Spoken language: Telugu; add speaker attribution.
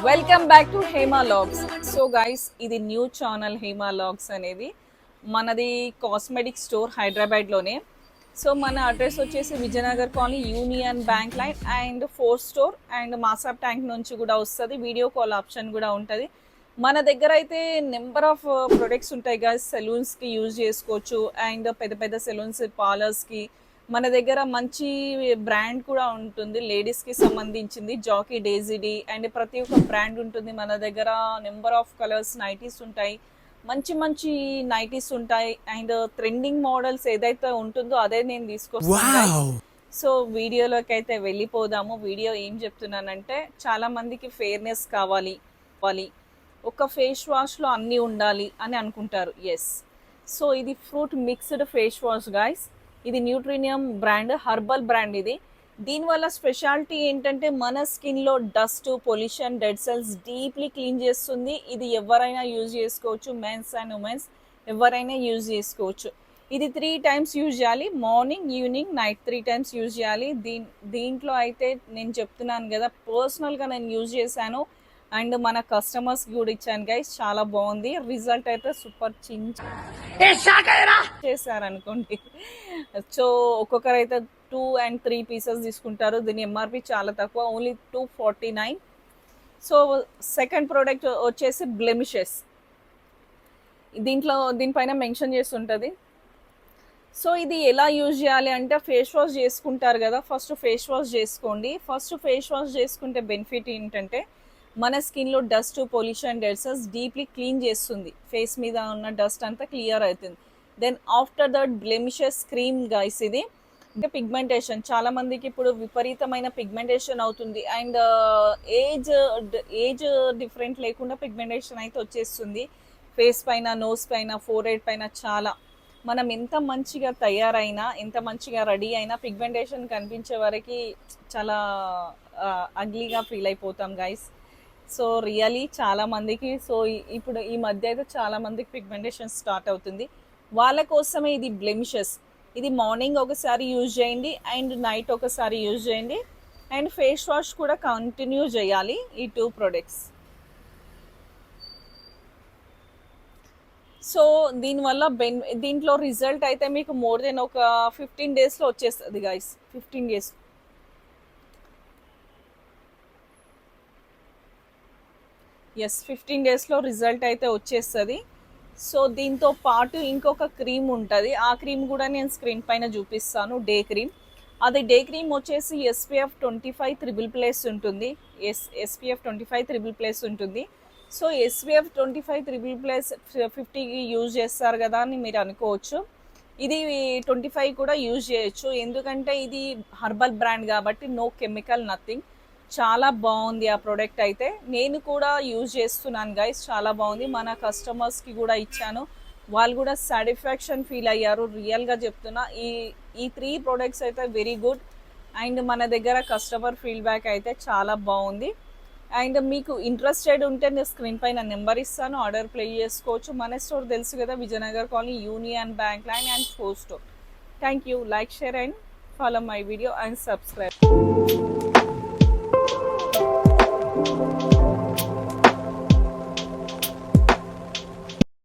Speaker 1: Welcome back to Hema logs. So guys, ఇది న్యూ ఛానల్ హేమా లాగ్స్ అనేది. మనది కాస్మెటిక్ స్టోర్ హైదరాబాద్లోనే. సో మన అడ్రస్ వచ్చేసి Vijayanagar colony, union bank line and 4th store and Masab Tank నుంచి కూడా వస్తుంది. వీడియో కాల్ ఆప్షన్ కూడా ఉంటుంది. మన దగ్గర అయితే నెంబర్ ఆఫ్ ప్రొడక్ట్స్ ఉంటాయి గైస్. సెలూన్స్కి యూజ్ చేసుకోవచ్చు అండ్ పెద్ద పెద్ద సెలూన్స్, పార్లర్స్కి. మన దగ్గర మంచి బ్రాండ్ కూడా ఉంటుంది, లేడీస్కి సంబంధించింది. జాకీ, డేజీడీ అండ్ ప్రతి ఒక్క బ్రాండ్ ఉంటుంది మన దగ్గర. నెంబర్ ఆఫ్ కలర్స్ నైటీస్ ఉంటాయి, మంచి మంచి నైటీస్ ఉంటాయి అండ్ ట్రెండింగ్ మోడల్స్ ఏదైతే ఉంటుందో అదే నేను తీసుకొస్తాను. సో వీడియోలోకి అయితే వెళ్ళిపోదాము. వీడియో ఏం చెప్తున్నానంటే, చాలా మందికి ఫెయిర్నెస్ కావాలి, ఒక ఫేస్ వాష్లో అన్నీ ఉండాలి అని అనుకుంటారు. ఎస్, సో ఇది fruit mixed face wash guys. ఇది న్యూట్రినియం బ్రాండ్, హర్బల్ బ్రాండ్ ఇది. దీనివల్ల స్పెషాలిటీ ఏంటంటే, మన స్కిన్లో dust, pollution, dead cells deeply clean చేస్తుంది. ఇది ఎవరైనా యూజ్ చేసుకోవచ్చు, మెన్స్ అండ్ ఉమెన్స్ ఎవరైనా యూజ్ చేసుకోవచ్చు. ఇది 3 times యూజ్ చేయాలి, morning, evening, night 3 times use చేయాలి. దీంట్లో అయితే నేను చెప్తున్నాను కదా, పర్సనల్గా నేను యూజ్ చేశాను అండ్ మన కస్టమర్స్కి కూడా ఇచ్చాను గైస్. చాలా బాగుంది, రిజల్ట్ అయితే సూపర్ చేశారనుకోండి. సో ఒక్కొక్కరు అయితే 2 and 3 pieces తీసుకుంటారు. దీని ఎంఆర్పి చాలా తక్కువ, ఓన్లీ 249. సో సెకండ్ ప్రోడక్ట్ వచ్చేసి బ్లెమిషెస్. దీనిపైన మెన్షన్ చేసి ఉంటుంది. సో ఇది ఎలా యూజ్ చేయాలి అంటే, ఫేస్ వాష్ చేసుకుంటారు కదా, ఫస్ట్ ఫేస్ వాష్ చేసుకోండి. ఫస్ట్ ఫేస్ వాష్ చేసుకుంటే బెనిఫిట్ ఏంటంటే, మన స్కిన్లో dust, pollution, dead cells deeply clean చేస్తుంది. ఫేస్ మీద ఉన్న డస్ట్ అంతా క్లియర్ అవుతుంది. Then after that blemishes cream guys. ఇది పిగ్మెంటేషన్, చాలా మందికి ఇప్పుడు విపరీతమైన పిగ్మెంటేషన్ అవుతుంది అండ్ ఏజ్ డిఫరెంట్ లేకుండా పిగ్మెంటేషన్ అయితే వచ్చేస్తుంది ఫేస్ పైన, నోస్ పైన, ఫోర్హెడ్ పైన. చాలా మనం ఎంత మంచిగా తయారైనా, ఎంత మంచిగా రెడీ అయినా పిగ్మెంటేషన్ కనిపించే వరకు చాలా అగ్లీగా ఫీల్ అయిపోతాం గైస్. సో రియలీ చాలా మందికి, సో ఇప్పుడు ఈ మధ్య అయితే చాలా మందికి పిగ్మెంటేషన్ స్టార్ట్ అవుతుంది. వాళ్ళ కోసమే ఇది బ్లెమిషెస్. ఇది మార్నింగ్ ఒకసారి యూజ్ చేయండి అండ్ నైట్ ఒకసారి యూజ్ చేయండి అండ్ ఫేస్ వాష్ కూడా కంటిన్యూ చేయాలి, ఈ 2 products. సో దీనివల్ల దీంట్లో రిజల్ట్ అయితే మీకు మోర్ దెన్ ఒక 15 daysలో వచ్చేస్తుంది గైస్. 15 days. ఎస్, 15 daysలో రిజల్ట్ అయితే వచ్చేస్తుంది. సో దీంతో పాటు ఇంకొక క్రీమ్ ఉంటుంది. ఆ క్రీమ్ కూడా నేను స్క్రీన్ పైన చూపిస్తాను, డే క్రీమ్. అది డే క్రీమ్ వచ్చేసి SPF 25 triple+ ఉంటుంది. SPF 25 triple+ ఉంటుంది. సో SPF 25 triple+ 50కి యూజ్ చేస్తారు కదా అని మీరు అనుకోవచ్చు. ఇది 25 కూడా యూజ్ చేయొచ్చు, ఎందుకంటే ఇది హర్బల్ బ్రాండ్ కాబట్టి నో కెమికల్, నథింగ్. చాలా బాగుంది ఆ ప్రోడక్ట్ అయితే. నేను కూడా యూజ్ చేస్తున్నాను గైస్, చాలా బాగుంది. మన కస్టమర్స్కి కూడా ఇచ్చాను, వాళ్ళు కూడా సాటిస్ఫాక్షన్ ఫీల్ అయ్యారు. రియల్గా చెప్తున్నా, ఈ 3 products అయితే వెరీ గుడ్ అండ్ మన దగ్గర కస్టమర్ ఫీడ్బ్యాక్ అయితే చాలా బాగుంది. అండ్ మీకు ఇంట్రెస్టెడ్ ఉంటే నేను స్క్రీన్ పైన నెంబర్ ఇస్తాను, ఆర్డర్ ప్లే చేసుకోవచ్చు. మన స్టోర్ తెలుసు కదా, Vijayanagar colony, union bank line and 4th store. Thank you. Like, share and follow my video and subscribe.